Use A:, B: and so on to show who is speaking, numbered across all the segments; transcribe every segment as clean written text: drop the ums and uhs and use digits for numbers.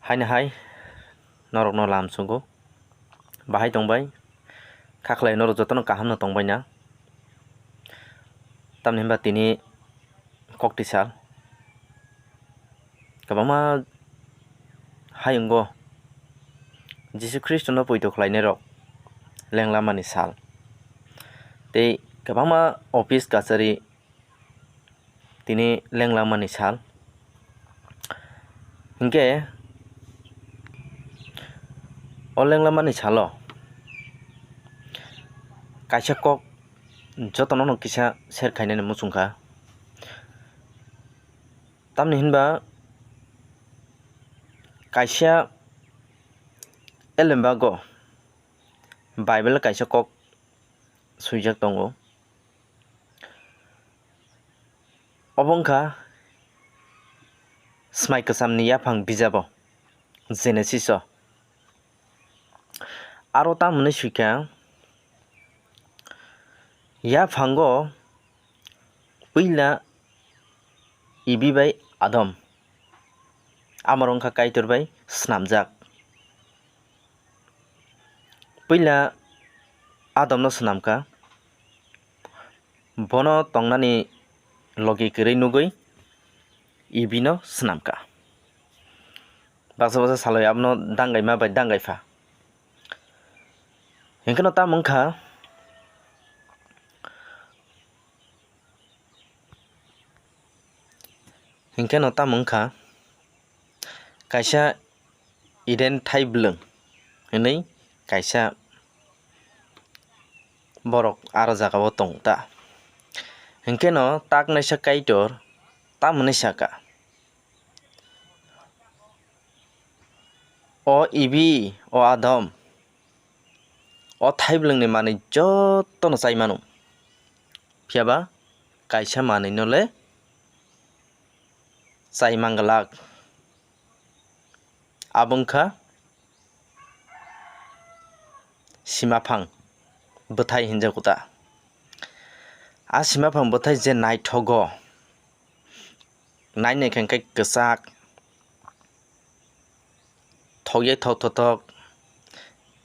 A: हायनो हाय नरक no lam sungo bahai tongbai khaklai norok jotono kaham no tongbai na tamni himba tini kokti sal kwbangma hayungo Jisu Christ no poito khlainai rok lenglamani sal tei kwbangma office kachari tini lenglamani sal hinkhe o lenglamani salo kaisa kok jotono no kisa ser khainai ni muchungkha tamni hinba kaisa elimbago Bible kaisa kok suijak tongo obo wngkha smai kwcham ni yaphang bijabo Genesis o aro tamoni suikha yaphango puila ibibai Adam amar wngkha kaitor bai swnamjak puila Adam no swnamkha bono tongnani logi kwrwi nugui ibi no swnamkha baksa baksa salai abono dangaima bai dangaifa hinkhe no tamo wngkha kaisa Eden thaiblung hinui kaisa borok aro jagao tongta hinkhe no taknaisa kaitor tamoni saka o ibi o Adam o thaiblungni manui joto no chai mano phiaba kaisa manui nole chai manglak abo wngkha simaphang bwthai hinjago ta a simaphang bwthai je naithogo nainaikha hingkhe kwchak thokyai thok thothok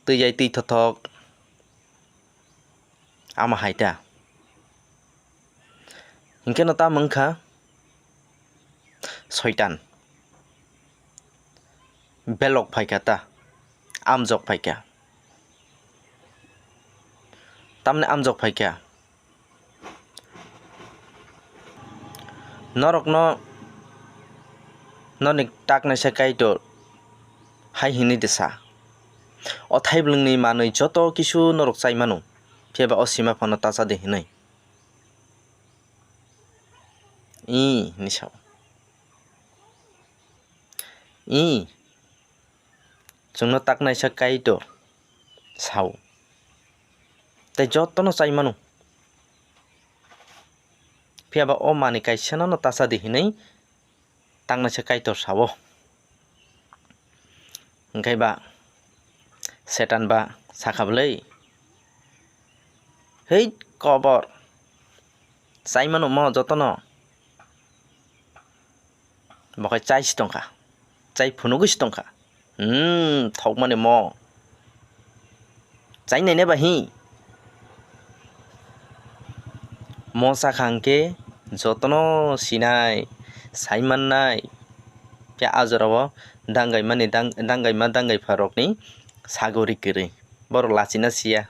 A: twijai twi thothok ama haita hinkhe no tamo wngkha soitan belok phaikha ta amjok phaikha tamni amjok phaikha norok no noni taknaisa kaitor hai hinui dwsa o thaiblungni manui joto kisu norok chai mano phiaba o simaphang no tachade hinui ni sao chungno taknaisa kaitor sao tei joto no chai mano phiaba o manui kaisa no tachade hinui taknaisa kaitor sao hingkhai ba setan ba sakhablai hei kobor chai mano mo jotono bokhai chai si tongkha chai phunukgwi si tongkha thokmani mo chai naina ba hi mo chakha hingkhe jotono sinai saimannai phiya a jorao dangaima dangaifa rokni sagori kwrwi borok lachina siya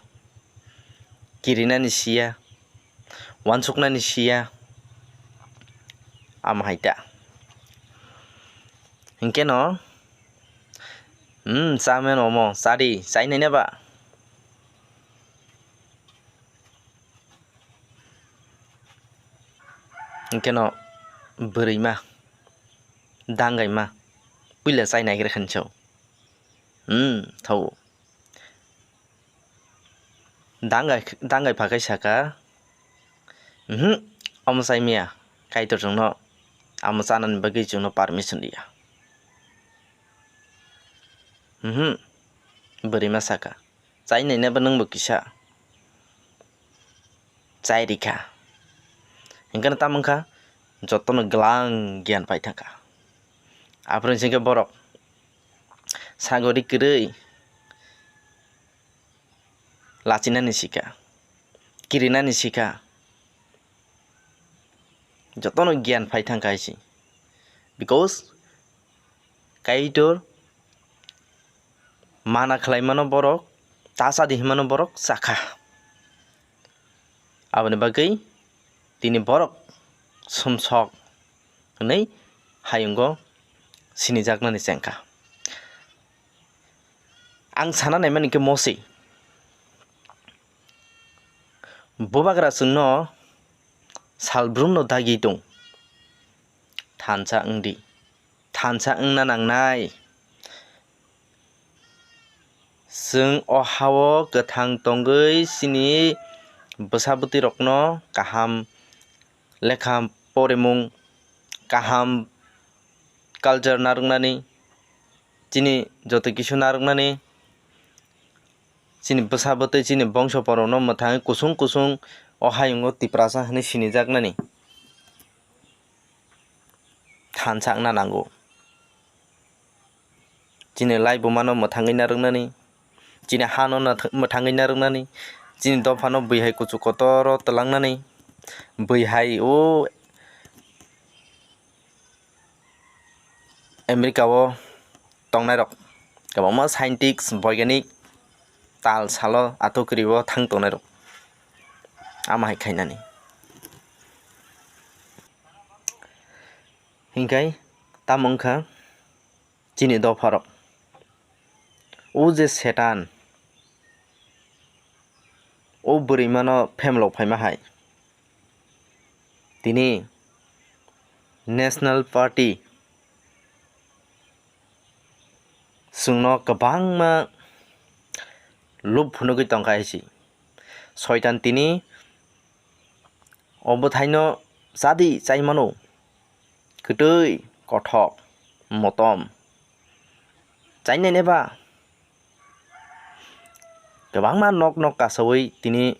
A: kirinani siya uansuknani siya ama haita hinkhe no chamano mo chadi chai naina ba hinkhe no bwrwima dangaima puila chai naigrikha ni sao thogo dangaifa khai saka omo chai maya kaitor chungno amo chanani bagui chungno permission diya bwrwima saka chai nainaba nungbo kisa chai rikha hinkhe no tamo wngkha jotono glang gyan paithakha after hingkhe borok sagori kwrwi lachinani sikha kirinani sikha jotono gyan paithangka haisi because kaitor mana khlaimano borok tasadi himano borok chakha aboni bagui tini borok somsok hinui hayungo sinijaknani chengkha ang sana naimani ke mosi bobagra chwngno salbrung no dagi tung Thansa wngdi Thansa wngna nangnai chwng o hao kwthang tongui chini bwsabuti rokno kaham lekha porimung kaham culture narwknani chini joto kisu narwknani chini bwsabuti chini bongso porokno mwthangui kusung kusung o hayungo Tiprasa hinui sinijaknani Thansa wngna nango chini laibuma no mwthangui narwknani chini ha no mwthangui narwknani chini dophano bwihai kuchu kotoro tlangnani bwihai o America o tongnai rok kwbangma scientist boiganik tal salo atogkwrwi o thang tongnai rok amahai khainani hinkhe tamo wngkha chini dopharok o je setan o bwrwima no phemelok phaima hai tini national party chwngno kwbangma loop phunukgwi tongkha haisi soitan tini o bwthai no chadi chaimano kwtwi kothok motom chainai neba kwbangma nok nok kasaui tini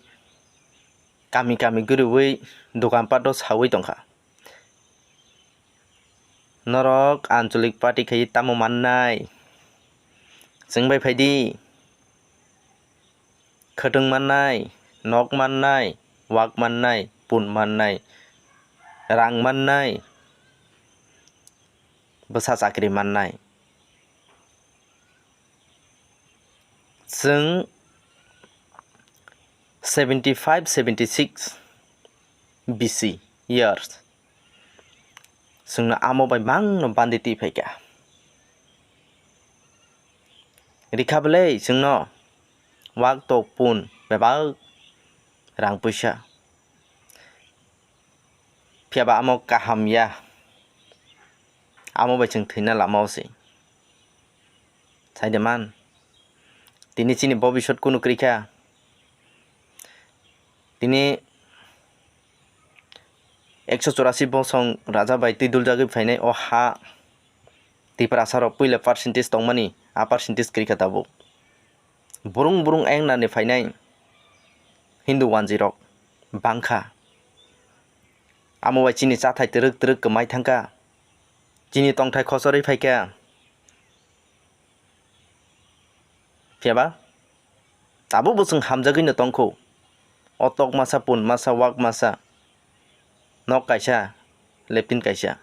A: kami kami guriwi dokanpat o saui tongkha norok ancholik party khai tamo mannai chwngbai phaidi khwtwng mannai nok mannai wak mannai pun mannai rang mannai bwsa chakri mannai chwng 75-76 BC years chwngno amo bai bangno banditi phaikha rikhabolei chwngno wak tok pun bebak rang puisa phiaba amo kaham ya amo bai chwng thwina lama o si saideman tini chini bobishot kunu kwrwikha tini 184 bosong raja bai twiduljagwi phainai o ha Tiprasarok puila percentage tongmani a percentage kwrwikha tabuk burung burung engnani phainai Hindu wanji rok bangkha amo bai chini chathai twrwk twrwk kwmai thangkha chini tongthai khosorwi phaikha phiaba tabuk bo chwng hamjagui no tongkho o tok masa pun masa wak masa nok kaisa leptin kaisa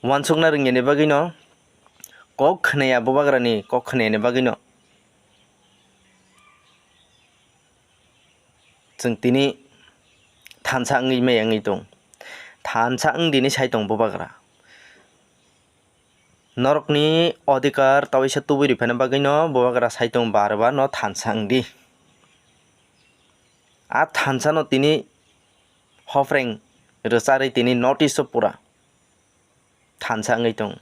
A: wansukna rwngyaini bagui no kok khwnaya bobagrani kok khwnayani bagui no chwng tini Thansa wngwi maya wngwi tung Thansa wngdini saitung bobagra norokni odhikar tawaisa tubui rwphaina bagui no bobagra saitung barba no Thansa wngdi a Thansa no tini hofreng rwcharwi tini notice o pura Thansa wngwi tung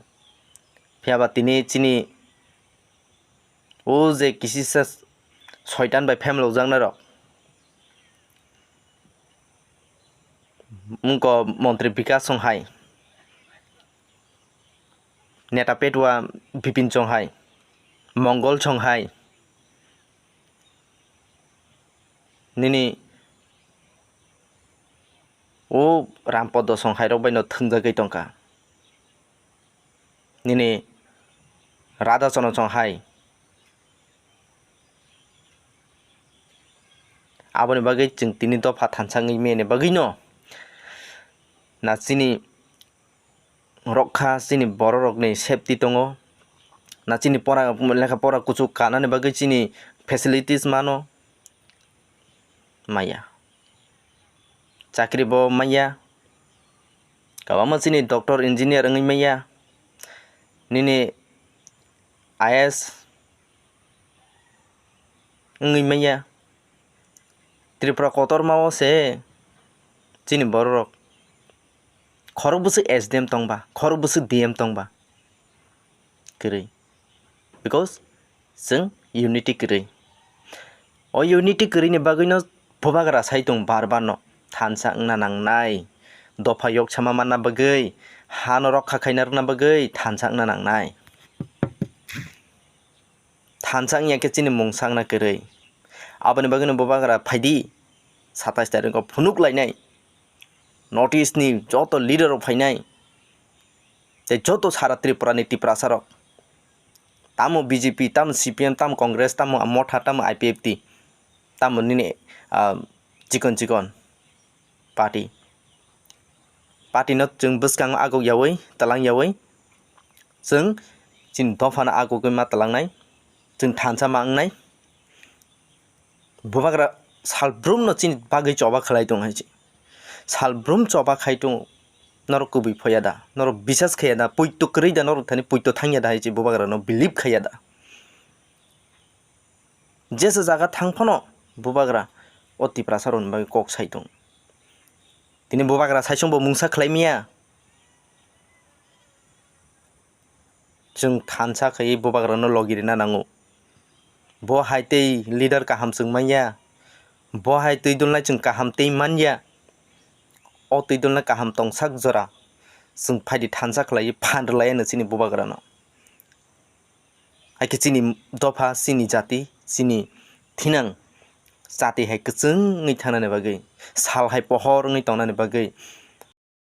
A: phiaba tini chini o je Kisasa soitan bai phemelokjaknai rok wngko montri bikas songhai neta petwa bipin songhai mongol songhai nini o rampodo songhai rok bai no thwngjagwi tongkha nini Rada Sono Chong Hai. Aboni bagai jeng tini dofa Thansa ngi mene bagai no. Na sini rokha sini borok ni safety tongo. Na sini pora lekha pora kuchu kana ni bagai sini facilities mano. Maya. Chakri bo maya. Kawama sini doctor engineer ngi maya. Nini IS ngi maya. Tripura kotor mau se sini borok. Khorok busu SDM tongba, khorok busu DM tongba. Kiri. Because जों unity kiri. O unity kiri ni bagui no bubagara saitung barbar no Thansa ngna nangnai. Dofa yok chama manna bagui, hano rokha khainar na bagui Thansa ngna nangnai. Thansa ngya ke chini mungsang na kiri. Aboni bagui no bubagara phaidi 27 तारिख को फुनुक लाइनाय north east नि जतो leader of फाइनाय ते जतो सारा त्रिपुरा नि तिप्रासारक तामो BJP ताम CPM ताम कांग्रेस ताम मोठा ताम आईपीएफटी ताम निने चिकन पार्टी न जों बसकां आगो यावै तलां यावै जों जिन दफाना आगो मा तलांनाय जों थानसा मांनाय बुबाग्रा सालब्रुम न चिन बागै चबा खलाय दं हायछि सालब्रुम चबा खाय दं नर कुबि फयादा नर बिसास खयादा पुइतो करैदा नर थानि पुइतो थांयादा हायछि बुबाग्रा न बिलिभ खयादा जेसे जागा थांफनो बुबाग्रा अति प्रासारन बागै कक साय दं दिनै बुबाग्रा सायसंबो मुंसा खलायमिया जों थानसा खै बुबाग्रा न लगिरिना नांगौ बो हायते लीडर का हमसुं माया बहाय तैदुलनाय जों काहाम तै मानया अ तैदुलना काहाम तंसाक जरा जों फायदि थानसा खलाय फानरलाय नसिनि बुबाग्रानो आइके चिनि दफा सिनि जाति सिनि थिनां जाति हाय कचों नै थानाने बागै साल हाय पहर नै तंनाने बागै